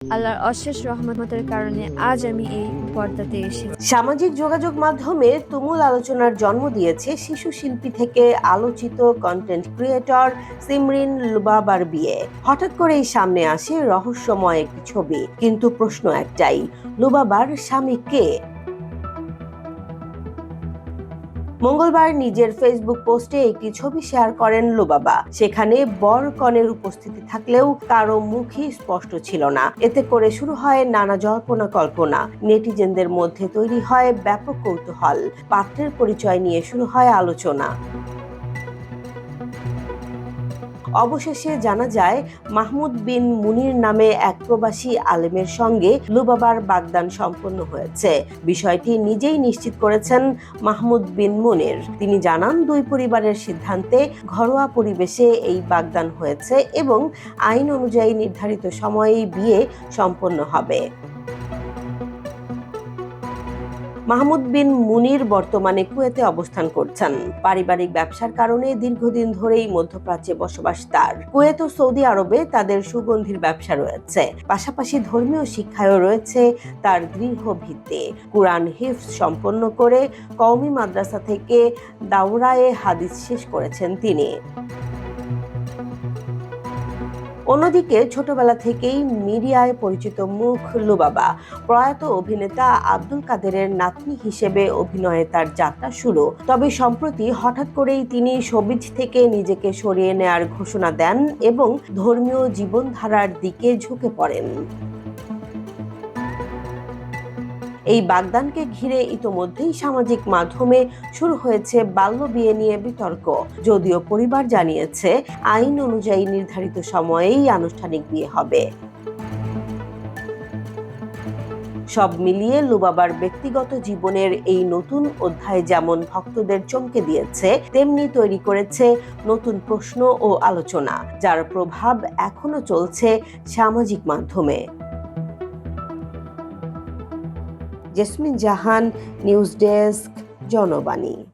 আল্লাহর অশেষ রহমতের কারণে আজ আমি এই পর্দাতে এসেছি। সামাজিক যোগাযোগ মাধ্যমে তুমুল আলোচনার জন্ম দিয়েছে শিশু শিল্পী থেকে আলোচিত কন্টেন্ট ক্রিয়েটর সিমরিন লুবাবার বিয়ে। হঠাৎ করেই সামনে আসে রহস্যময় একটি ছবি, কিন্তু প্রশ্ন একটাই, লুবাবার স্বামী কে? মঙ্গলবার নিজের ফেসবুক পোস্টে একটি ছবি শেয়ার করেন লুবাবা। সেখানে বর কনের উপস্থিতি থাকলেও কারো মুখই স্পষ্ট ছিল না। এতে করে শুরু হয় নানা জল্পনা কল্পনা। নেটিজেনদের মধ্যে তৈরি হয় ব্যাপক কৌতূহল। পাত্রের পরিচয় নিয়ে শুরু হয় আলোচনা। অবশেষে জানা যায়, মাহমুদ বিন মুনির নামে এক প্রবাসী আলেমের সঙ্গে লুবাবার বাগদান সম্পন্ন হয়েছে। বিষয়টি নিজেই নিশ্চিত করেছেন মাহমুদ বিন মুনির। তিনি জানান, দুই পরিবারের সিদ্ধান্তে ঘরোয়া পরিবেশে এই বাগদান হয়েছে এবং আইন অনুযায়ী নির্ধারিত সময়েই বিয়ে সম্পন্ন হবে। মাহমুদ বিন মুনির বর্তমানে কুয়েতে অবস্থান করছেন। পারিবারিক ব্যবসার কারণে দীর্ঘদিন ধরেই মধ্যপ্রাচ্যে বসবাস তার। কুয়েত ও সৌদি আরবে তাদের সুগন্ধির ব্যবসা রয়েছে। পাশাপাশি ধর্মীয় শিক্ষায়ও রয়েছে তার দৃঢ় ভিত্তি। কুরআন হিফজ সম্পন্ন করে কওমি মাদ্রাসা থেকে দাওরায়ে হাদিস শেষ করেছেন তিনি। অন্যদিকে ছোটবেলা থেকেই মিডিয়ায় পরিচিত মুখ লুবাবা। প্রয়াত অভিনেতা আব্দুল কাদেরের নাতনি হিসেবে অভিনয়ে তার যাত্রা শুরু। তবে সম্প্রতি হঠাৎ করেই তিনি শোবিজ থেকে নিজেকে সরিয়ে নেয়ার ঘোষণা দেন এবং ধর্মীয় জীবনধারার দিকে ঝুঁকে পড়েন। এই বাগদানকে ঘিরে ইতোমধ্যেই সামাজিক মাধ্যমে শুরু হয়েছে বাল্য বিয়ে নিয়ে বিতর্ক। যদিও পরিবার জানিয়েছে, আইন অনুযায়ী নির্ধারিত সময়েই আনুষ্ঠানিক বিয়ে হবে। সব মিলিয়ে লুবাবার ব্যক্তিগত জীবনের এই নতুন অধ্যায় যেমন ভক্তদের চমকে দিয়েছে, তেমনি তৈরি করেছে নতুন প্রশ্ন ও আলোচনা, যার প্রভাব এখনো চলছে সামাজিক মাধ্যমে। জেসমিন জাহান, নিউজ ডেস্ক, জনবাণী।